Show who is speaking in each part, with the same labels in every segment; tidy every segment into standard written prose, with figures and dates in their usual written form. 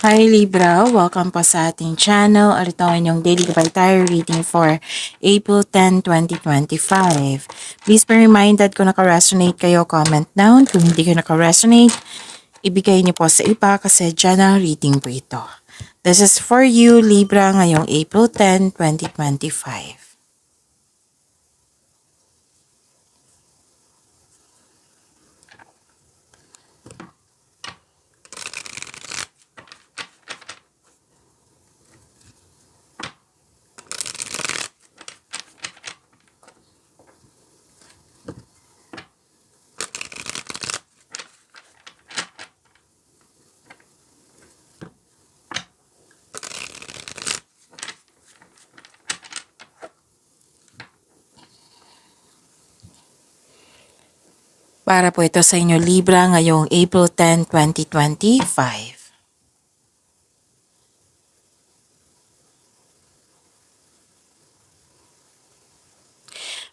Speaker 1: Hi Libra, welcome po sa ating channel. Ito ang inyong daily Vital reading for April 10, 2025. Please be reminded kung naka-resonate kayo, comment down. Kung hindi kayo naka-resonate, ibigay niyo po sa iba kasi general reading po ito. This is for you Libra ngayong April 10, 2025. Para po ito sa inyo Libra ngayong April 10, 2025.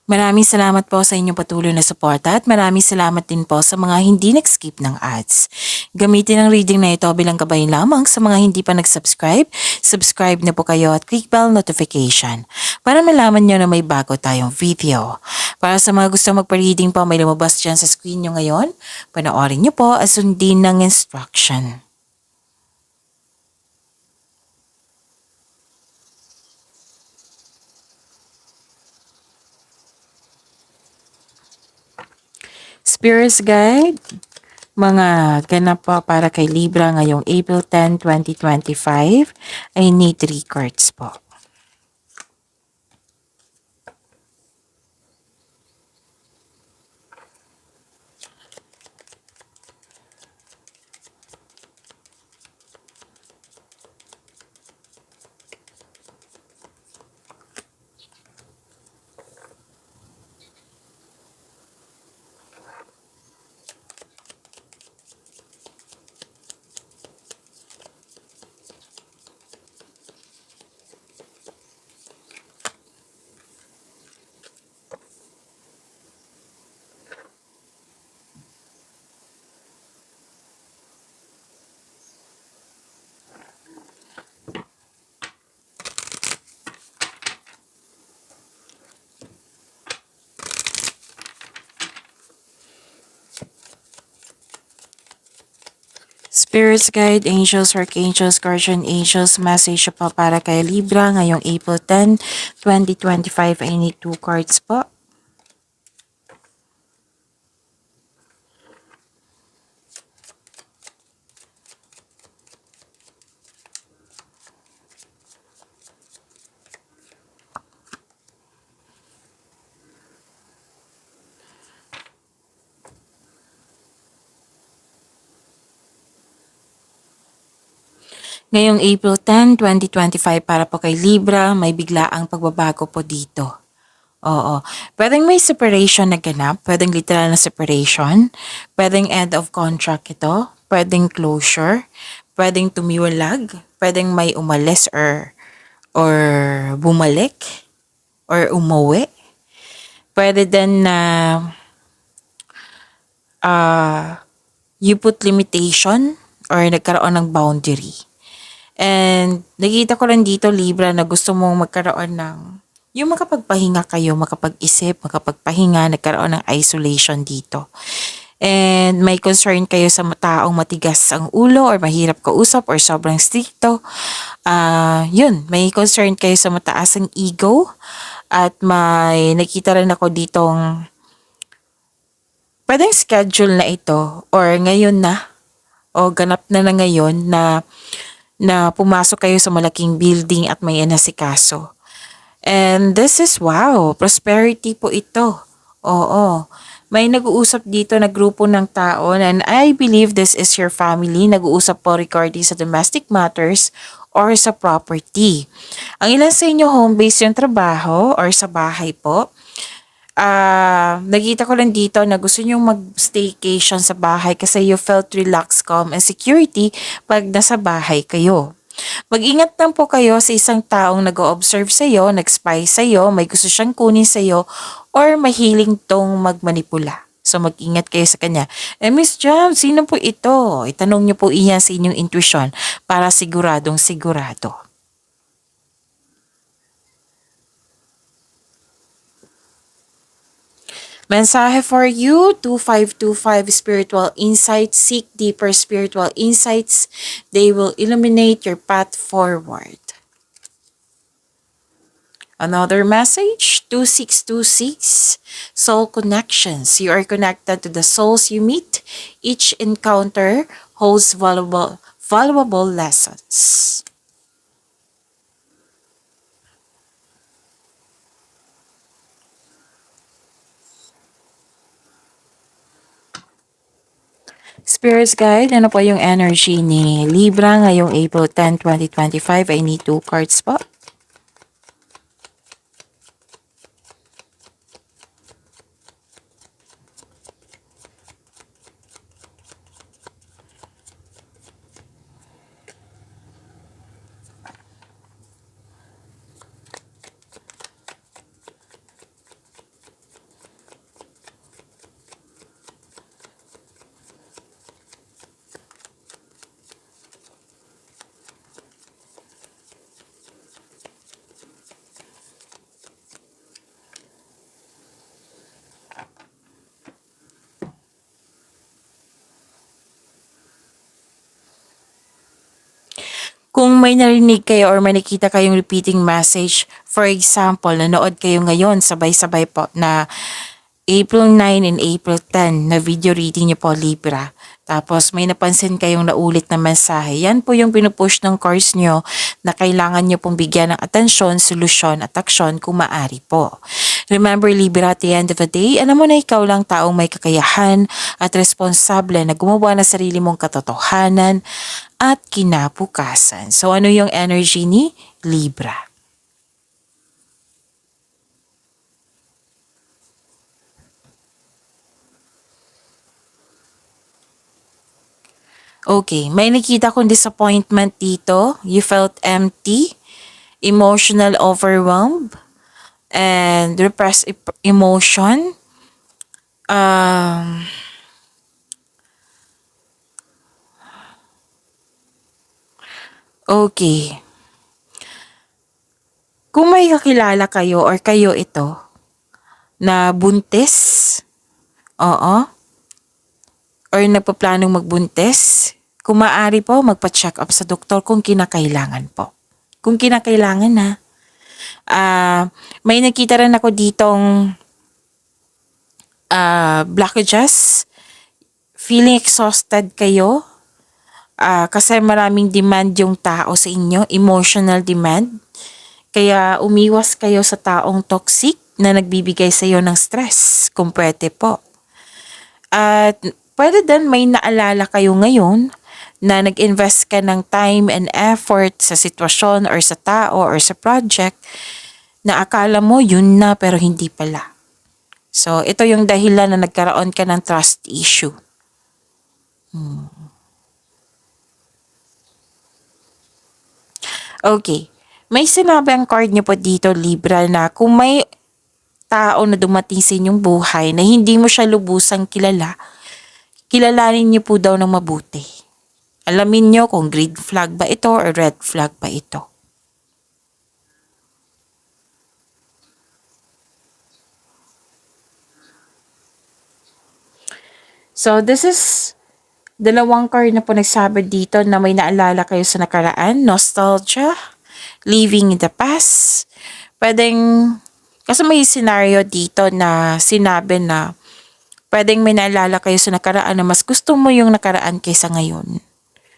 Speaker 1: Maraming salamat po sa inyong patuloy na suporta at maraming salamat din po sa mga hindi nag-skip ng ads. Gamitin ang reading na ito bilang gabay lamang sa mga hindi pa nag-subscribe. Subscribe na po kayo at click bell notification para malaman nyo na may bago tayong video. Para sa mga gusto magpa-reading po, may lumabas dyan sa screen nyo ngayon. Panoorin nyo po at sundin ng instruction. Spirits Guide, mga ganap po para kay Libra ngayong April 10, 2025 ay need 3 cards po. Spirits Guide, Angels, Archangels, Guardian Angels, message po para kay Libra ngayong April 10, 2025 ay need 2 cards po. Ngayong April 10, 2025 para po kay Libra, may biglaang pagbabago po dito. Oo. Pwedeng may separation na ganap, pwedeng literal na separation, pwedeng end of contract ito, pwedeng closure, pwedeng tumiwalag, pwedeng may umalis or bumalik or umuwi. Pwede din na you put limitation or nagkaroon ng boundary. And nakita ko lang dito Libra na gusto mong magkaroon ng yung makapagpahinga kayo, makapag-isip, makapagpahinga, nagkaroon ng isolation dito. And may concern kayo sa taong matigas ang ulo or mahirap kausap or sobrang stricto. Yun, may concern kayo sa mataas ang ego at may nakita rin ako ditong pwedeng schedule na ito or ngayon na o ganap na ngayon na pumasok kayo sa malaking building at may inasikaso. And this is wow, prosperity po ito. Oo. May nag-uusap dito na grupo ng tao and I believe this is your family. Nag-uusap po regarding sa domestic matters or sa property. Ang ilan sa inyo home base yung trabaho or sa bahay po. Nakita ko lang dito na gusto nyong mag-staycation sa bahay kasi you felt relaxed, calm, and security pag nasa bahay kayo. Mag-ingat lang po kayo sa isang taong nag-o-observe sa iyo, nag-spy sa iyo, may gusto siyang kunin sa iyo, or mahiling tong magmanipula. So mag-ingat kayo sa kanya. Miss Jam, sino po ito? Itanong niyo po iyan sa inyong intuition para siguradong sigurado. Mensahe for you, 2525 spiritual insights. Seek deeper spiritual insights. They will illuminate your path forward. Another message, 2626, soul connections. You are connected to the souls you meet. Each encounter holds valuable lessons. Spirits Guide, ano po yung energy ni Libra ngayong April 10, 2025? I need 2 cards po. Kung may narinig kayo or may nakita kayong repeating message, for example, nanood kayo ngayon sabay-sabay po na April 9 and April 10 na video reading niyo po Libra. Tapos may napansin kayong naulit na mensahe. Yan po yung pinupush ng course nyo na kailangan nyo pong bigyan ng atensyon, solusyon at aksyon kung maaari po. Remember Libra, at the end of the day, alam mo na ikaw lang taong may kakayahan at responsable na gumawa ng sarili mong katotohanan at kinabukasan. So ano yung energy ni Libra? Okay, may nakita kong disappointment dito. You felt empty, emotional overwhelmed, and repressed emotion. Okay. Kung may kakilala kayo or kayo ito na buntis, oo, or nagpaplanong magbuntis, kung maaari po, magpa-check up sa doktor kung kinakailangan po. Kung kinakailangan na. May nakita rin ako ditong blockages. Feeling exhausted kayo. Kasi maraming demand yung tao sa inyo. Emotional demand. Kaya umiwas kayo sa taong toxic na nagbibigay sa iyo ng stress. Kung pwede po. At pwede din may naalala kayo ngayon na nag-invest ka ng time and effort sa sitwasyon or sa tao or sa project na akala mo yun na pero hindi pala. So, ito yung dahilan na nagkaroon ka ng trust issue. Okay. May sinabi ang card niyo po dito, Libra, na kung may tao na dumating sa inyong buhay na hindi mo siya lubusang kilala, kilalanin niyo po daw ng mabuti. Alamin niyo kung green flag ba ito or red flag ba ito. So, this is dalawang card na po nagsabi dito na may naalala kayo sa nakaraan, nostalgia, living in the past. Pwedeng, kasi may scenario dito na sinabi na pwedeng may naalala kayo sa nakaraan na mas gusto mo yung nakaraan kaysa ngayon.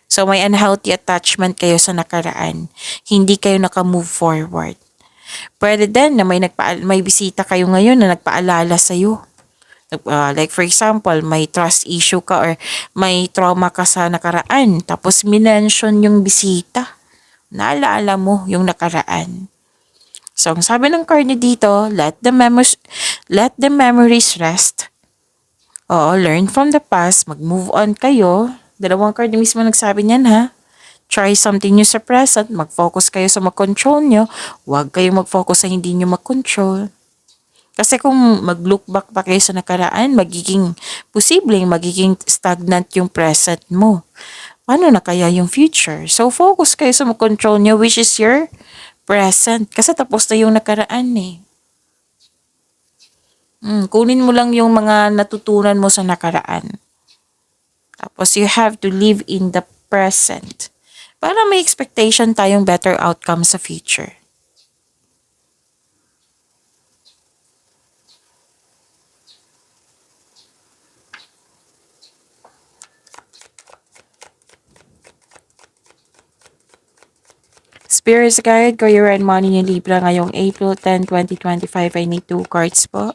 Speaker 1: So may unhealthy attachment kayo sa nakaraan. Hindi kayo naka-move forward. Pwede din na may bisita kayo ngayon na nagpaalala sa'yo. Like for example, may trust issue ka or may trauma ka sa nakaraan. Tapos minention yung bisita. Naalala mo yung nakaraan. So ang sabi ng card niya dito, let the memories rest. Oo, learn from the past, mag-move on kayo. Dalawang card na mismo nagsabi niyan ha. Try something new sa present, mag-focus kayo sa mag-control nyo. Huwag kayong mag-focus sa hindi nyo mag-control. Kasi kung mag-look back pa kayo sa nakaraan, magiging stagnant yung present mo. Paano na kaya yung future? So, focus kayo sa control nyo, which is your present. Kasi tapos na yung nakaraan eh. Kunin mo lang yung mga natutunan mo sa nakaraan. Tapos you have to live in the present. Para may expectation tayong better outcome sa future. Spirits Guide, Career and Money ni Libra ngayong April 10, 2025. I need 2 cards po.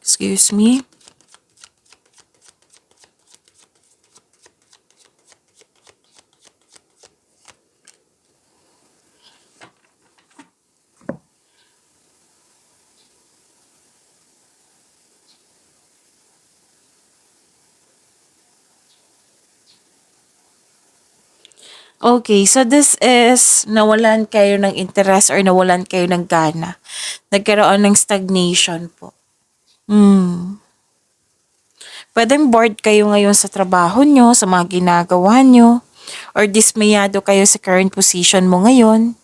Speaker 1: Excuse me. Okay, so this is nawalan kayo ng interest or nawalan kayo ng gana. Nagkaroon ng stagnation po. Pwedeng bored kayo ngayon sa trabaho nyo, sa mga ginagawa nyo, or dismayado kayo sa current position mo ngayon.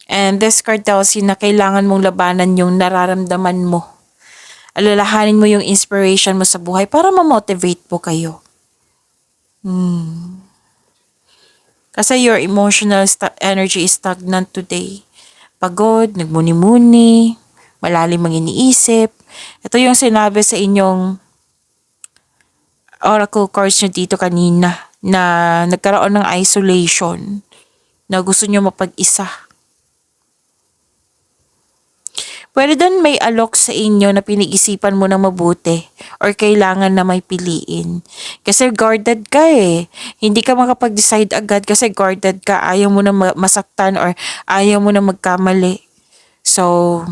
Speaker 1: And this card tells you na kailangan mong labanan yung nararamdaman mo. Alalahanin mo yung inspiration mo sa buhay para ma-motivate po kayo. Kasi your emotional energy is stagnant today. Pagod, nagmuni-muni, malalim ang iniisip. Ito yung sinabi sa inyong oracle cards nyo dito kanina na nagkaroon ng isolation, na gusto nyo mapag-isa. Pwede doon may alok sa inyo na pinag-isipan mo ng mabuti or kailangan na may piliin. Kasi guarded ka eh. Hindi ka makapag-decide agad kasi guarded ka. Ayaw mo na masaktan or ayaw mo na magkamali. So,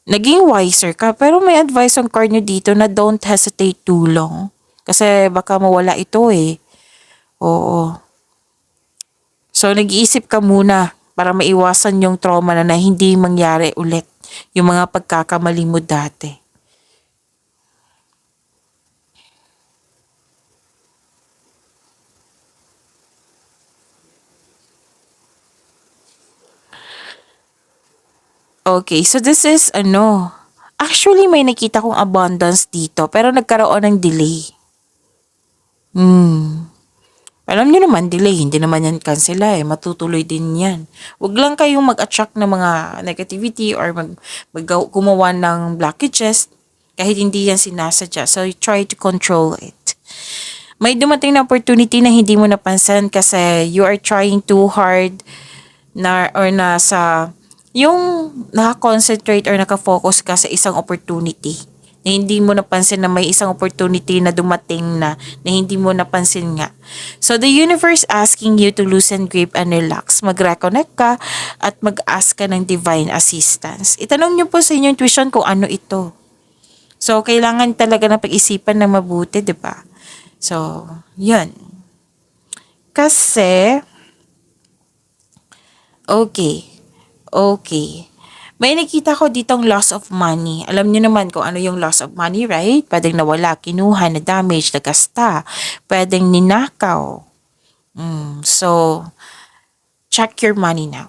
Speaker 1: naging wiser ka. Pero may advice on card nyo dito na don't hesitate too long. Kasi baka mawala ito eh. Oo. So, nag-iisip ka muna para maiwasan yung trauma na hindi mangyari ulit. Yung mga pagkakamali mo dati. Okay, so this is actually may nakita kong abundance dito pero nagkaroon ng delay. Alam niyo naman, delay, hindi naman yan kansela eh. Matutuloy din yan. Huwag lang kayong mag-attract ng mga negativity or gumawa ng blockages kahit hindi yan sinasadya. So, you try to control it. May dumating na opportunity na hindi mo napansin kasi you are trying too hard yung naka-concentrate or naka-focus ka sa isang opportunity na hindi mo napansin na may isang opportunity na dumating na hindi mo napansin nga. So, the universe asking you to loosen grip and relax. Mag-reconnect ka at mag-ask ka ng divine assistance. Itanong niyo po sa inyong intuition kung ano ito. So, kailangan talaga na pag-isipan na mabuti, di ba? So, yun. Kasi, okay. May nakita ko ditong loss of money. Alam niyo naman kung ano yung loss of money, right? Pwedeng nawala, kinuha, na-damage, nagasta. Pwedeng ninakaw. So, check your money now.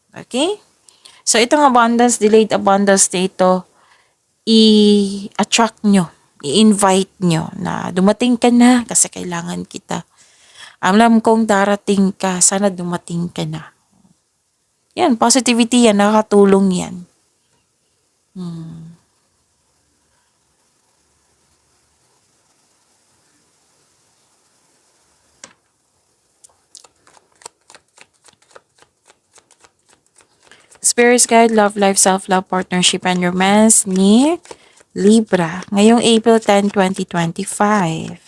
Speaker 1: Okay? So, itong abundance, delayed abundance dito, i-attract nyo, i-invite nyo na dumating ka na kasi kailangan kita. Alam kong darating ka, sana dumating ka na. Yan, positivity yan, nakakatulong yan. Spirits Guide, Love Life, Self-Love, Partnership, and Romance ni Libra ngayong April 10, 2025.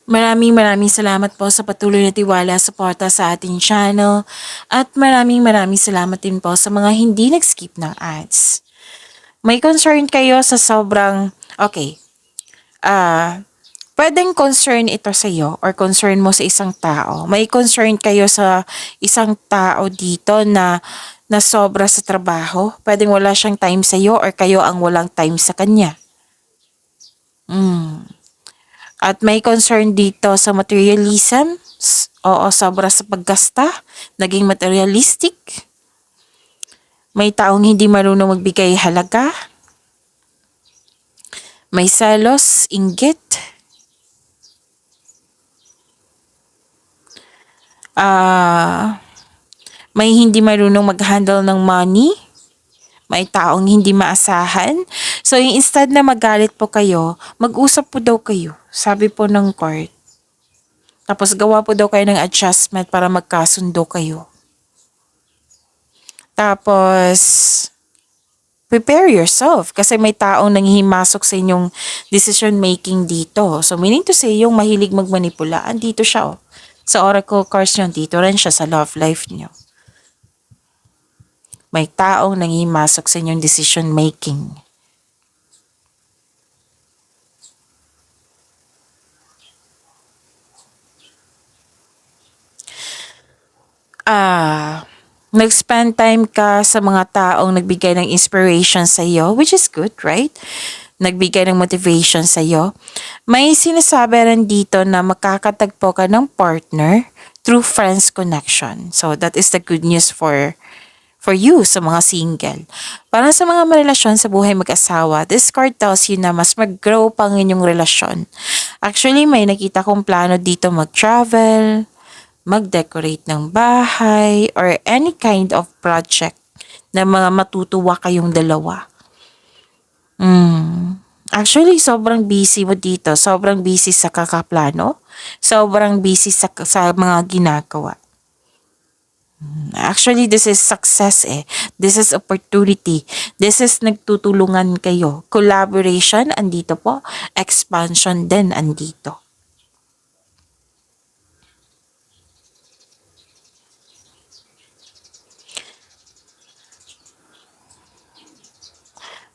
Speaker 1: Maraming salamat po sa patuloy na tiwala, suporta sa ating channel. At maraming salamat din po sa mga hindi nag-skip ng ads. May concern kayo sa sobrang, okay, pwedeng concern ito sa iyo or concern mo sa isang tao. May concern kayo sa isang tao dito na sobra sa trabaho. Pwedeng wala siyang time sa iyo or kayo ang walang time sa kanya. At may concern dito sa materialism. Oo, sobra sa paggasta. Naging materialistic. May taong hindi marunong magbigay halaga. May selos, inggit. May hindi marunong mag-handle ng money. May taong hindi maasahan. So, instead na magalit po kayo, mag-usap po daw kayo. Sabi po ng court. Tapos gawa po daw kayo ng adjustment para magkasundo kayo. Tapos, prepare yourself kasi may taong nanghihimasok sa inyong decision making dito. So, meaning to say, yung mahilig magmanipula, andito siya. Oh. Sa oracle cards nyo, dito rin siya sa love life nyo. May taong nanghihimasok sa inyong decision making. Nag-spend time ka sa mga taong nagbigay ng inspiration sa iyo, which is good, right? Nagbigay ng motivation sa iyo. May sinasabi rin dito na makakatagpo ka ng partner through friends connection. So that is the good news for you sa mga single. Para sa mga marelasyon sa buhay mag-asawa, this card tells you na mas mag-grow pa ang inyong relasyon. Actually, may nakita kong plano dito mag-travel, mag-decorate ng bahay, or any kind of project na mga matutuwa kayong dalawa. Actually, sobrang busy mo dito. Sobrang busy sa kakaplano. Sobrang busy sa mga ginagawa. Actually, this is success eh. This is opportunity. This is nagtutulungan kayo. Collaboration, andito po. Expansion din, andito.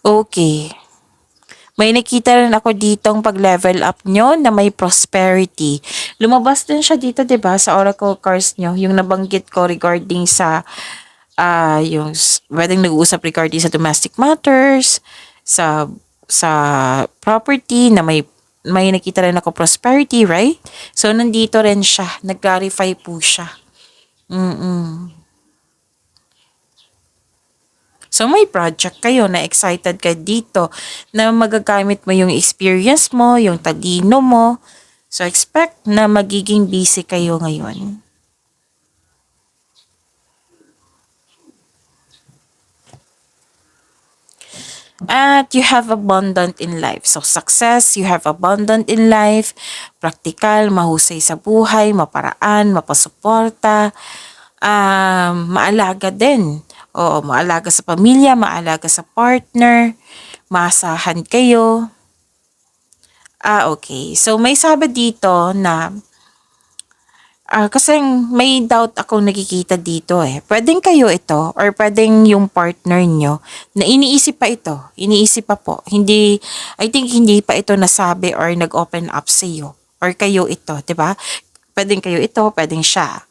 Speaker 1: Okay. May nakita rin ako ditong pag-level up nyo na may prosperity. Lumabas din siya dito, 'di ba, sa oracle cards nyo, yung nabanggit ko regarding sa yung pwedeng nag-uusap regarding sa domestic matters, sa property na may nakita rin ako prosperity, right? So nandito rin siya, nag-clarify po siya. So may project kayo na excited ka dito na magagamit mo yung experience mo, yung talino mo. So expect na magiging busy kayo ngayon. At you have abundant in life. So success, you have abundant in life, praktikal, mahusay sa buhay, maparaan, mapasuporta, maalaga din. Oo, maalaga sa pamilya, maalaga sa partner, maasahan kayo. Okay. So, may sabi dito na, kasi may doubt akong nakikita dito eh. Pwedeng kayo ito or pwedeng yung partner nyo na iniisip pa ito. Iniisip pa po. Hindi, I think hindi pa ito nasabi or nag-open up sa iyo. Or kayo ito, di ba? Pwedeng kayo ito, pwedeng siya.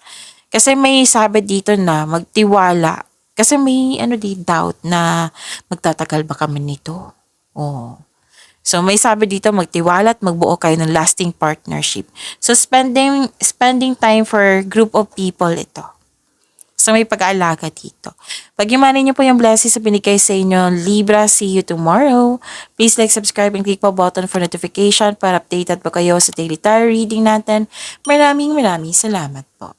Speaker 1: Kasi may sabi dito na magtiwala. Kasi may doubt na magtatagal ba kami nito? Oh. So may sabi dito magtiwala at magbuo kayo ng lasting partnership. So spending time for group of people ito. So may pag-aalaga dito. Pag-imanin niyo po yung blessings sa binigay sa inyo, Libra. See you tomorrow. Please like, subscribe, and click po button for notification para updated po kayo sa daily tarot reading natin. Maraming salamat po.